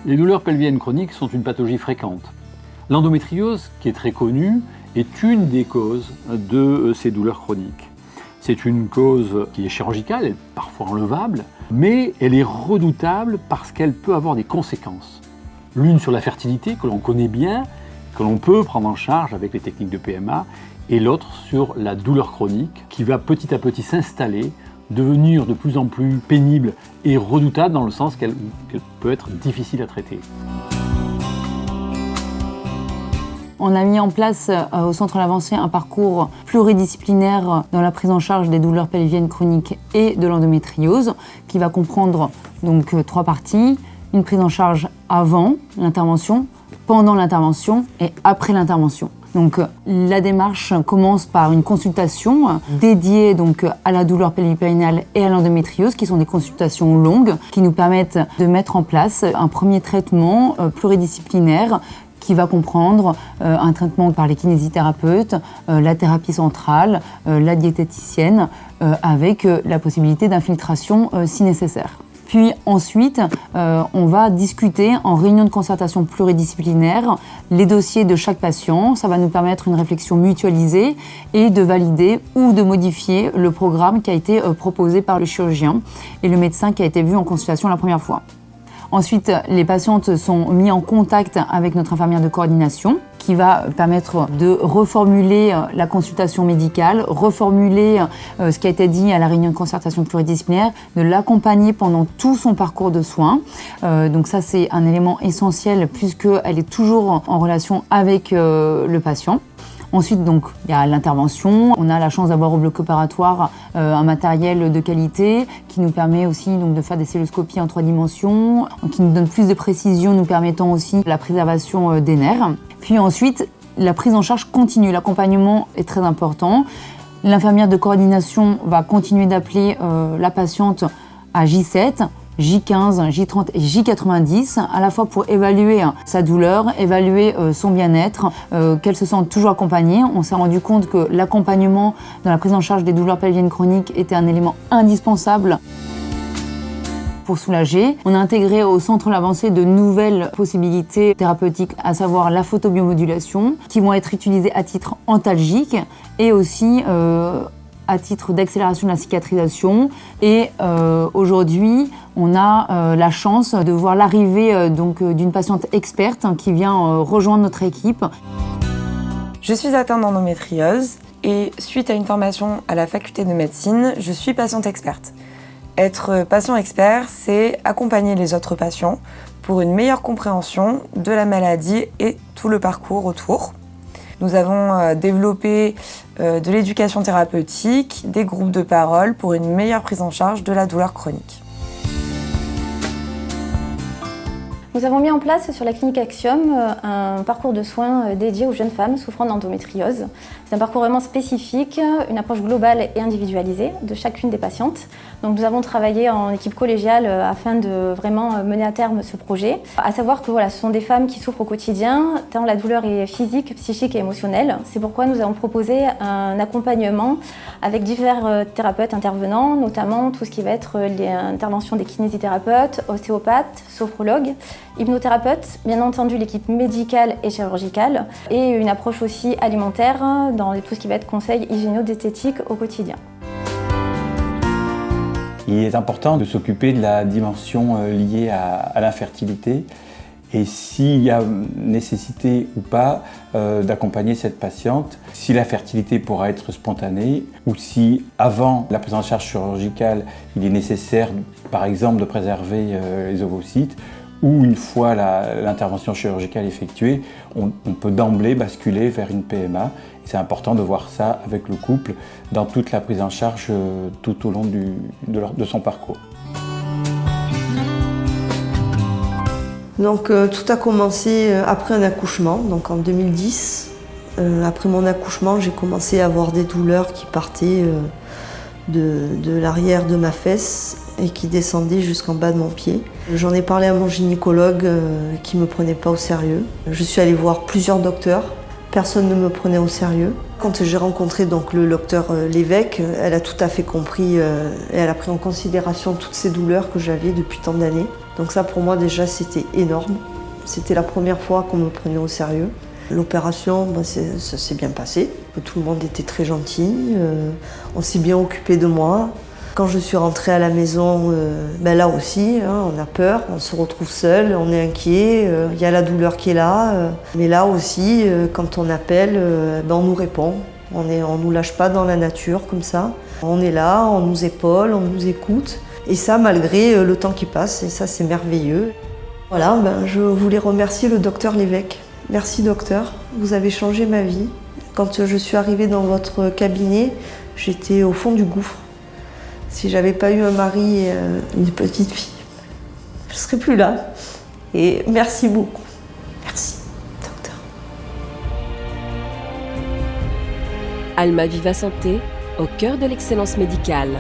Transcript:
Les douleurs pelviennes chroniques sont une pathologie fréquente. L'endométriose, qui est très connue, est une des causes de ces douleurs chroniques. C'est une cause qui est chirurgicale, elle est parfois enlevable, mais elle est redoutable parce qu'elle peut avoir des conséquences. L'une sur la fertilité, que l'on connaît bien, que l'on peut prendre en charge avec les techniques de PMA, et l'autre sur la douleur chronique, qui va petit à petit s'installer, devenir de plus en plus pénible et redoutable dans le sens qu'elle peut être difficile à traiter. On a mis en place au Centre L'Avancée un parcours pluridisciplinaire dans la prise en charge des douleurs pelviennes chroniques et de l'endométriose, qui va comprendre donc 3 parties. Une prise en charge avant l'intervention, pendant l'intervention et après l'intervention. Donc la démarche commence par une consultation dédiée donc à la douleur pelvipérinale et à l'endométriose, qui sont des consultations longues qui nous permettent de mettre en place un premier traitement pluridisciplinaire qui va comprendre un traitement par les kinésithérapeutes, la thérapie centrale, la diététicienne, avec la possibilité d'infiltration si nécessaire. Puis ensuite, on va discuter en réunion de concertation pluridisciplinaire les dossiers de chaque patient. Ça va nous permettre une réflexion mutualisée et de valider ou de modifier le programme qui a été proposé par le chirurgien et le médecin qui a été vu en consultation la première fois. Ensuite, les patientes sont mises en contact avec notre infirmière de coordination qui va permettre de reformuler la consultation médicale, reformuler ce qui a été dit à la réunion de concertation pluridisciplinaire, de l'accompagner pendant tout son parcours de soins. Donc ça, c'est un élément essentiel puisqu'elle est toujours en relation avec le patient. Ensuite, donc, il y a l'intervention. On a la chance d'avoir au bloc opératoire un matériel de qualité qui nous permet aussi donc, de faire des celluloscopies en 3 dimensions, qui nous donne plus de précision, nous permettant aussi la préservation des nerfs. Puis ensuite, la prise en charge continue. L'accompagnement est très important. L'infirmière de coordination va continuer d'appeler la patiente à J7, J15, J30 et J90, à la fois pour évaluer sa douleur, évaluer son bien-être, qu'elle se sente toujours accompagnée. On s'est rendu compte que l'accompagnement dans la prise en charge des douleurs pelviennes chroniques était un élément indispensable pour soulager. On a intégré au Centre L'Avancée de nouvelles possibilités thérapeutiques, à savoir la photobiomodulation, qui vont être utilisées à titre antalgique et aussi à titre d'accélération de la cicatrisation. Et aujourd'hui, on a la chance de voir l'arrivée d'une patiente experte qui vient rejoindre notre équipe. Je suis atteinte d'endométriose et suite à une formation à la faculté de médecine, je suis patiente experte. Être patient expert, c'est accompagner les autres patients pour une meilleure compréhension de la maladie et tout le parcours autour. Nous avons développé de l'éducation thérapeutique, des groupes de parole pour une meilleure prise en charge de la douleur chronique. Nous avons mis en place sur la clinique Axiom un parcours de soins dédié aux jeunes femmes souffrant d'endométriose. C'est un parcours vraiment spécifique, une approche globale et individualisée de chacune des patientes. Donc nous avons travaillé en équipe collégiale afin de vraiment mener à terme ce projet. À savoir que voilà, ce sont des femmes qui souffrent au quotidien, tant la douleur est physique, psychique et émotionnelle. C'est pourquoi nous avons proposé un accompagnement avec divers thérapeutes intervenants, notamment tout ce qui va être l'intervention des kinésithérapeutes, ostéopathes, sophrologues, hypnothérapeutes, bien entendu l'équipe médicale et chirurgicale, et une approche aussi alimentaire dans tout ce qui va être conseil hygiéno-diététique au quotidien. Il est important de s'occuper de la dimension liée à l'infertilité et s'il y a nécessité ou pas d'accompagner cette patiente, si la fertilité pourra être spontanée ou si avant la prise en charge chirurgicale, il est nécessaire par exemple de préserver les ovocytes, ou une fois l'intervention chirurgicale effectuée, on peut d'emblée basculer vers une PMA. C'est important de voir ça avec le couple dans toute la prise en charge tout au long de son parcours. Donc tout a commencé après un accouchement, donc en 2010. Après mon accouchement, j'ai commencé à avoir des douleurs qui partaient de l'arrière de ma fesse et qui descendaient jusqu'en bas de mon pied. J'en ai parlé à mon gynécologue qui ne me prenait pas au sérieux. Je suis allée voir plusieurs docteurs Personne ne me prenait au sérieux. Quand j'ai rencontré donc le docteur Lévesque, elle a tout à fait compris et elle a pris en considération toutes ces douleurs que j'avais depuis tant d'années. Donc ça pour moi déjà c'était énorme. C'était la première fois qu'on me prenait au sérieux. L'opération, ça s'est bien passé. Tout le monde était très gentil. On s'est bien occupé de moi. Quand je suis rentrée à la maison, là aussi, on a peur, on se retrouve seul, on est inquiet, il y a la douleur qui est là. Mais là aussi, quand on appelle, on nous répond. On ne nous lâche pas dans la nature comme ça. On est là, on nous épaule, on nous écoute. Et ça, malgré le temps qui passe, et ça, c'est merveilleux. Voilà, je voulais remercier le docteur Lévesque. Merci docteur, vous avez changé ma vie. Quand je suis arrivée dans votre cabinet, j'étais au fond du gouffre. Si j'avais pas eu un mari et une petite fille, je serais plus là. Et merci beaucoup. Merci, docteur. Alma Viva Santé, au cœur de l'excellence médicale.